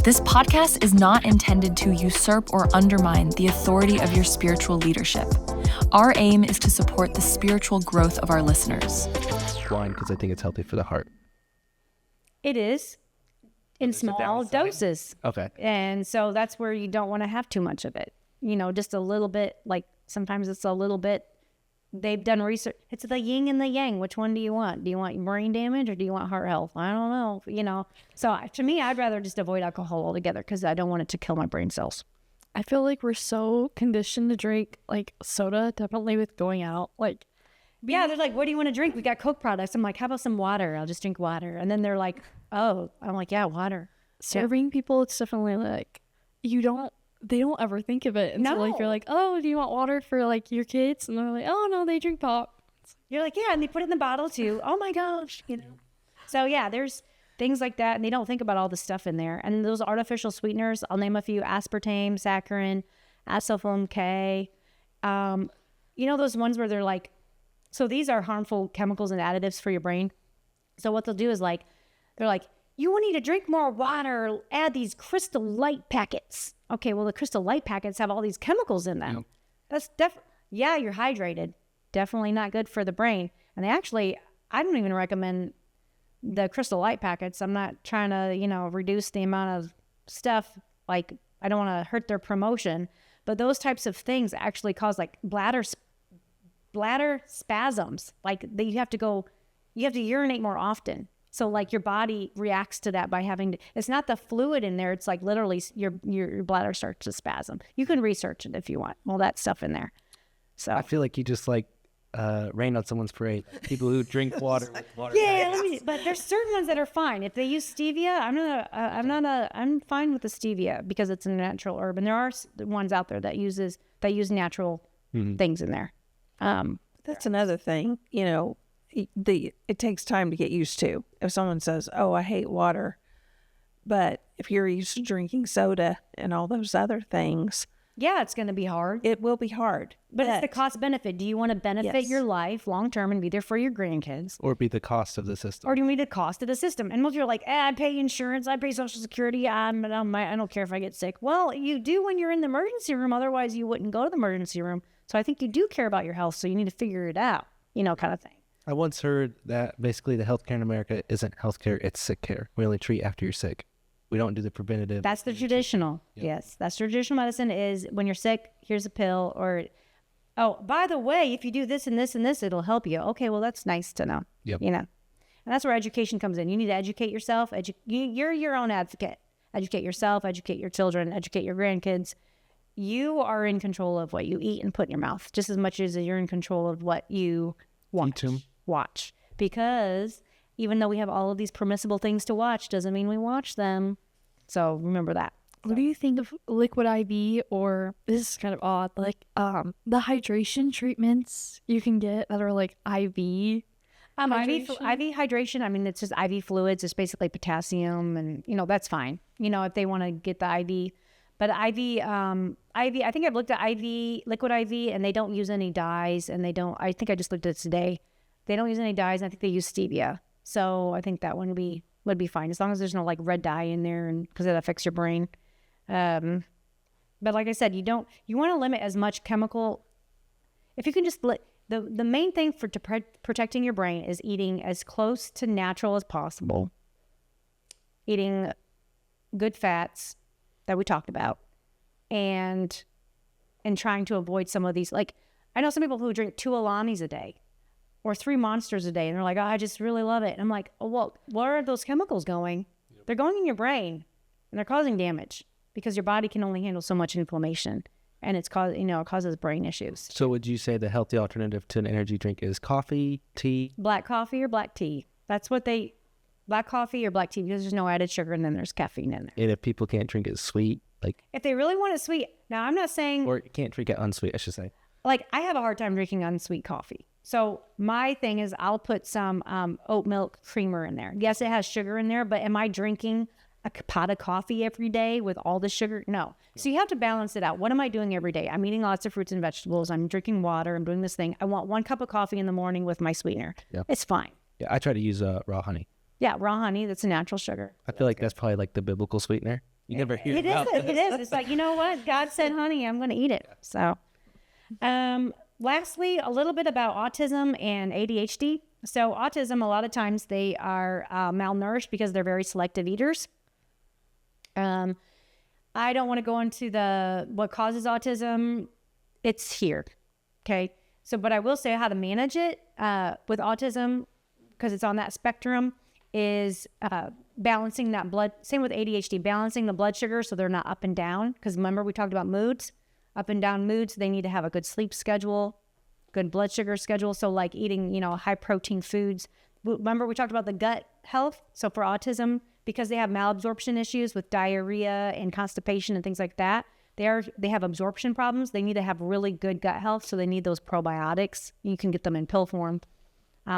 This podcast is not intended to usurp or undermine the authority of your spiritual leadership. Our aim is to support the spiritual growth of our listeners. Wine, because I think it's healthy for the heart. It is, in small doses. Okay. And so that's where you don't want to have too much of it. You know, just a little bit, like sometimes it's a little bit. They've done research. It's the yin and the yang. Which one do you want? Do you want brain damage or do you want heart health? I don't know, you know. So to me, I'd rather just avoid alcohol altogether because I don't want it to kill my brain cells. I feel like we're so conditioned to drink like soda, definitely with going out. Like, yeah, they're like, what do you want to drink? We got Coke products. I'm like, how about some water? I'll just drink water. And then they're like, oh, I'm like, yeah, water. serving people, it's definitely like they don't ever think of it until like you're like, oh, do you want water for like your kids? And they're like, oh no, they drink pop. You're like, yeah, and they put it in the bottle too. Oh my gosh, you know. So yeah, there's things like that, and they don't think about all the stuff in there. And those artificial sweeteners, I'll name a few: aspartame, saccharin, acetylcholine K. You know those ones where they're like, so these are harmful chemicals and additives for your brain. So what they'll do is like, they're like, you will need to drink more water, add these Crystal Light packets. Okay, well, the Crystal Light packets have all these chemicals in them. Yep. That's yeah, you're hydrated. Definitely not good for the brain. And they actually, I don't even recommend the Crystal Light packets. I'm not trying to, reduce the amount of stuff. Like, I don't want to hurt their promotion. But those types of things actually cause like bladder spasms. Like you have to urinate more often. So like your body reacts to that by having to, it's not the fluid in there. It's like literally your bladder starts to spasm. You can research it if you want. All that stuff in there. So I feel like you just like rain on someone's parade. People who drink water with water. Yeah, but there's certain ones that are fine. If they use stevia, I'm fine with the stevia because it's a natural herb. And there are ones out there that use natural things in there. That's another thing, it takes time to get used to. If someone says, oh, I hate water, but if you're used to drinking soda and all those other things, yeah, it's going to be hard. It will be hard. But it's the cost benefit. Do you want to benefit your life long term and be there for your grandkids? Or be the cost of the system. Or do you need the cost of the system? And most people are like, I pay insurance, I pay Social Security, I don't care if I get sick. Well, you do when you're in the emergency room. Otherwise, you wouldn't go to the emergency room. So I think you do care about your health. So you need to figure it out, kind of thing. I once heard that basically the healthcare in America isn't healthcare, it's sick care. We only treat after you're sick. We don't do the preventative. That's the traditional. Yep. Yes. That's traditional medicine is when you're sick, here's a pill or, oh, by the way, if you do this and this and this, it'll help you. Okay, well, that's nice to know. Yep. And that's where education comes in. You need to educate yourself. You're your own advocate. Educate yourself, educate your children, educate your grandkids. You are in control of what you eat and put in your mouth just as much as you're in control of what you watch. Because even though we have all of these permissible things to watch, doesn't mean we watch them. So remember that. What do you think of liquid IV, or this is kind of odd, like the hydration treatments you can get that are like IV? IV hydration, I mean, it's just IV fluids. It's basically potassium and, that's fine, if they want to get the IV. But IV, I think I've looked at IV, liquid IV, and they don't use any dyes. And I think I just looked at it today. They don't use any dyes. And I think they use stevia. So I think that one would be fine as long as there's no like red dye in there, and because it affects your brain. But like I said, you want to limit as much chemical. If you can just the main thing for protecting your brain is eating as close to natural as possible, eating good fats that we talked about, and trying to avoid some of these. Like I know some people who drink 2 Alanis a day. Or 3 Monsters a day. And they're like, oh, I just really love it. And I'm like, oh, well, where are those chemicals going? Yep. They're going in your brain and they're causing damage because your body can only handle so much inflammation. And it causes brain issues. So would you say the healthy alternative to an energy drink is coffee, tea? Black coffee or black tea. That's what black coffee or black tea, because there's no added sugar and then there's caffeine in there. And if people can't drink it sweet, like. If they really want it sweet. Now, I'm not saying. Or can't drink it unsweet, I should say. Like, I have a hard time drinking unsweet coffee. So my thing is I'll put some oat milk creamer in there. Yes, it has sugar in there, but am I drinking a pot of coffee every day with all the sugar? No. So you have to balance it out. What am I doing every day? I'm eating lots of fruits and vegetables. I'm drinking water. I'm doing this thing. I want 1 cup of coffee in the morning with my sweetener. Yeah. It's fine. Yeah, I try to use raw honey. Yeah, raw honey. That's a natural sugar. I feel like that's probably like the biblical sweetener. You never hear It is. about It is. It's like, you know what? God said, honey, I'm going to eat it. So, lastly, a little bit about autism and ADHD. So autism, a lot of times they are malnourished because they're very selective eaters. I don't want to go into what causes autism. It's here. Okay. So, but I will say how to manage it with autism, because it's on that spectrum, is balancing that blood. Same with ADHD, balancing the blood sugar so they're not up and down. Because remember, we talked about moods, up and down moods. They need to have a good sleep schedule, good blood sugar schedule. So like eating, high protein foods. Remember, we talked about the gut health. So for autism, because they have malabsorption issues with diarrhea and constipation and things like that, they have absorption problems. They need to have really good gut health. So they need those probiotics. You can get them in pill form.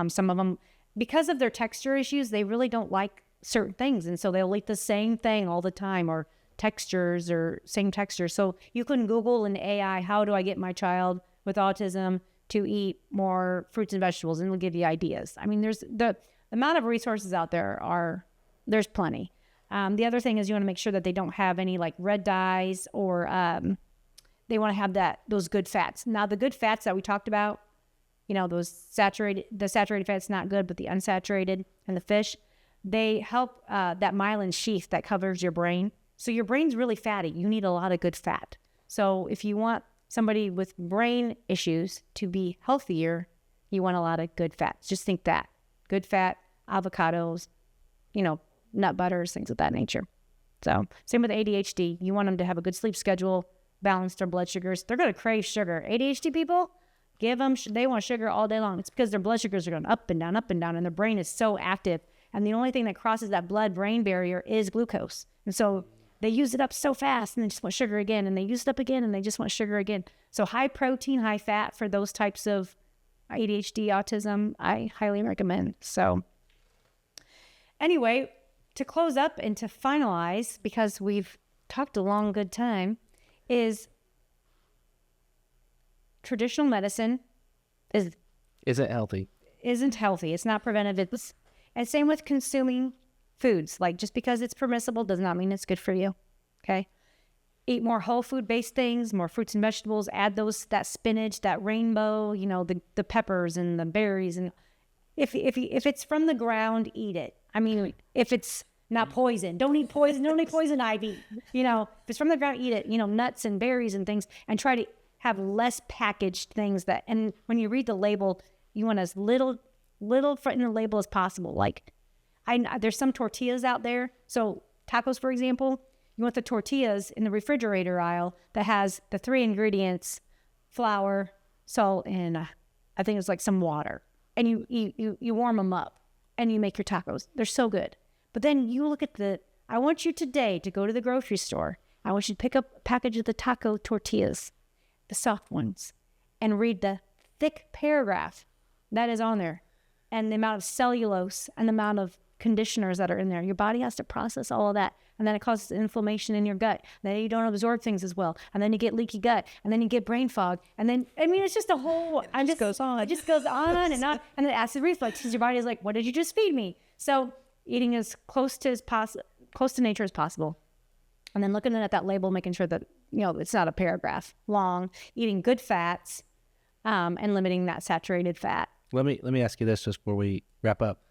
Some of them, because of their texture issues, they really don't like certain things. And so they'll eat the same thing all the time, or textures or same textures. So you can Google an AI, how do I get my child with autism to eat more fruits and vegetables? And it'll give you ideas. I mean, there's the amount of resources out there there's plenty. The other thing is you want to make sure that they don't have any like red dyes, or they want to have those good fats. Now, the good fats that we talked about, the saturated fat's not good, but the unsaturated and the fish, they help that myelin sheath that covers your brain. So your brain's really fatty. You need a lot of good fat. So if you want somebody with brain issues to be healthier, you want a lot of good fats. Just think that. Good fat, avocados, nut butters, things of that nature. So same with ADHD. You want them to have a good sleep schedule, balance their blood sugars. They're going to crave sugar. ADHD people, they want sugar all day long. It's because their blood sugars are going up and down, and their brain is so active. And the only thing that crosses that blood-brain barrier is glucose. And so they use it up so fast and they just want sugar again, and they use it up again and they just want sugar again. So high protein, high fat for those types of ADHD, autism, I highly recommend. So anyway, to close up and to finalize, because we've talked a long good time, is traditional medicine isn't healthy. Isn't healthy. It's not preventive. And same with consuming foods. Like, just because it's permissible does not mean it's good for you. Okay. Eat more whole food based things, more fruits and vegetables, add that spinach, that rainbow, the peppers and the berries. And if it's from the ground, eat it. I mean, if it's not poison, don't eat poison. Don't eat poison ivy. If it's from the ground, eat it. Nuts and berries and things, and try to have less packaged things and when you read the label, you want as little in the label as possible. Like, there's some tortillas out there. So tacos, for example, you want the tortillas in the refrigerator aisle that has the 3 ingredients: flour, salt, and I think it's like some water. And you warm them up and you make your tacos. They're so good. But then you look at I want you today to go to the grocery store. I want you to pick up a package of the taco tortillas, the soft ones, and read the thick paragraph that is on there, and the amount of cellulose and the amount of conditioners that are in there. Your body has to process all of that, and then it causes inflammation in your gut. Then you don't absorb things as well, and then you get leaky gut, and then you get brain fog, and then it's just a whole. It just goes on. It just goes on and on, and then acid reflux, because your body is like, "What did you just feed me?" So eating as close to nature as possible, and then looking at that label, making sure that it's not a paragraph long. Eating good fats, and limiting that saturated fat. Let me ask you this just before we wrap up.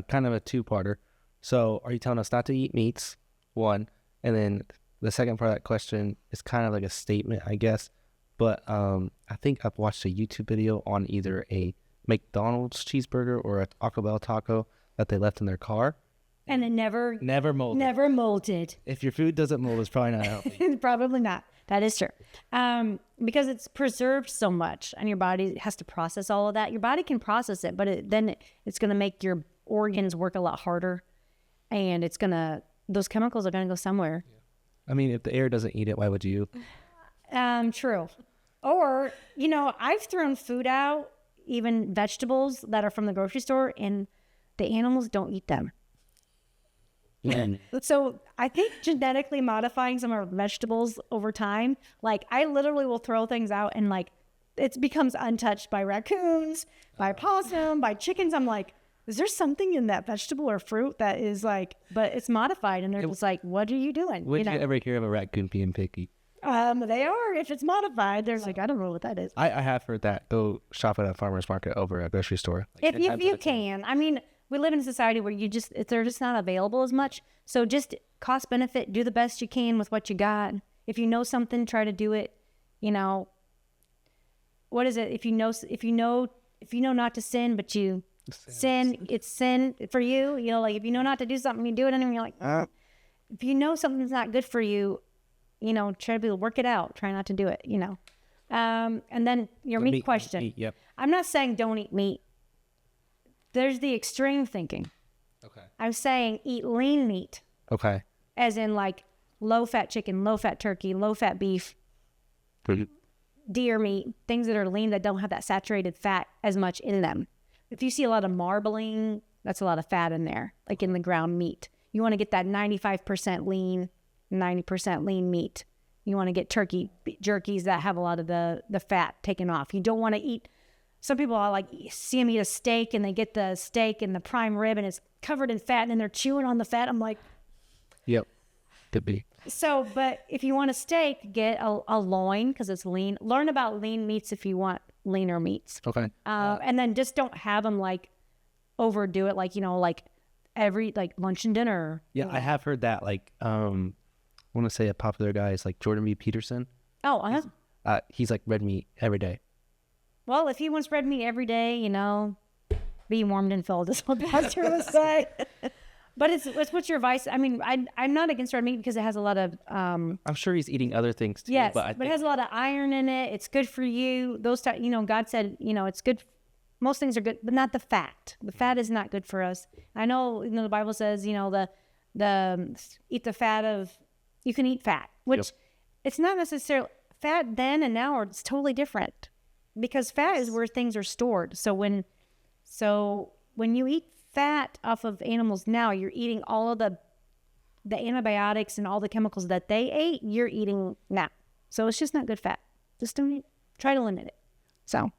Kind of a two-parter. So are you telling us not to eat meats, one, and then the second part of that question is kind of like a statement, I guess, but I think I've watched a YouTube video on either a McDonald's cheeseburger or a Taco Bell taco that they left in their car. And it never molded. Never molded. If your food doesn't mold, it's probably not healthy. Probably not. That is true. Because it's preserved so much, and your body has to process all of that. Your body can process it, but then it's going to make your organs work a lot harder, and those chemicals are going to go somewhere. I mean, if the air doesn't eat it, why would you? True. Or, I've thrown food out, even vegetables that are from the grocery store, and the animals don't eat them. Yeah. So I think genetically modifying some of our vegetables over time, like I literally will throw things out and like it becomes untouched by raccoons, by possum, by chickens. I'm like, is there something in that vegetable or fruit that is like, but it's modified, and they're just like, what are you doing? Would you ever hear of a raccoon being picky? They are. If it's modified, they're like, I don't know what that is. I have heard that. Go shop at a farmer's market over a grocery store. Like If you can. I mean, we live in a society where they're just not available as much. So just cost benefit, do the best you can with what you got. If you know something, try to do it. You know, what is it? If you know not to sin, but you sin, it's sin for you. You know, like if you know not to do something, you do it anyway. You're like, if you know something's not good for you, you know, try to work it out. Try not to do it. You know, and then your meat question. Meat, yep. I'm not saying don't eat meat. There's the extreme thinking. Okay. I'm saying eat lean meat. Okay. As in like low-fat chicken, low-fat turkey, low-fat beef, deer meat, things that are lean that don't have that saturated fat as much in them. If you see a lot of marbling, that's a lot of fat in there, like in the ground meat. You want to get that 95% lean, 90% lean meat. You want to get jerkies that have a lot of the fat taken off. You don't want to eat. Some people are like, see them eat a steak and they get the steak and the prime rib and it's covered in fat and then they're chewing on the fat. I'm like, yep, could be. So, but if you want a steak, get a loin because it's lean. Learn about lean meats if you want leaner meats. Okay. And then just don't have them like overdo it, like, you know, like every like lunch and dinner. Yeah, I have heard that. Like, I want to say a popular guy is like Jordan B. Peterson. Oh, he's like red meat every day. Well, if he wants red meat every day, you know, be warmed and filled is what Pastor would say. But it's what's your advice? I mean, I'm not against red meat because it has a lot of I'm sure he's eating other things too. Yes, but it has a lot of iron in it. It's good for you. You know, God said, you know, it's good. Most things are good, but not the fat. The fat is not good for us. I know, you know, the Bible says, you know, the eat the fat of. You can eat fat, which it's not necessarily fat then and now. It's totally different. Because fat is where things are stored. So when you eat fat off of animals now, you're eating all of the antibiotics and all the chemicals that they ate, you're eating now. So it's just not good fat. Just don't eat. Try to limit it. So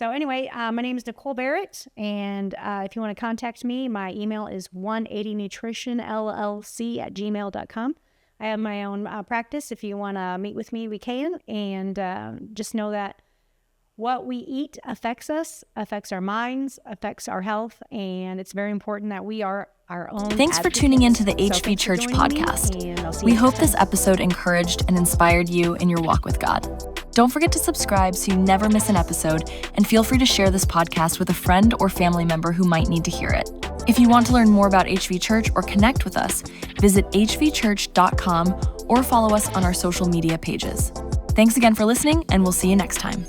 anyway, my name is Nicole Barrett, and if you want to contact me, my email is 180nutritionllc@gmail.com. I have my own practice. If you want to meet with me, we can. And just know that what we eat affects us, affects our minds, affects our health, and it's very important that we are our own Thanks for tuning into the HV Church podcast. We hope this episode encouraged and inspired you in your walk with God. Don't forget to subscribe so you never miss an episode, and feel free to share this podcast with a friend or family member who might need to hear it. If you want to learn more about HV Church or connect with us, visit hvchurch.com or follow us on our social media pages. Thanks again for listening, and we'll see you next time.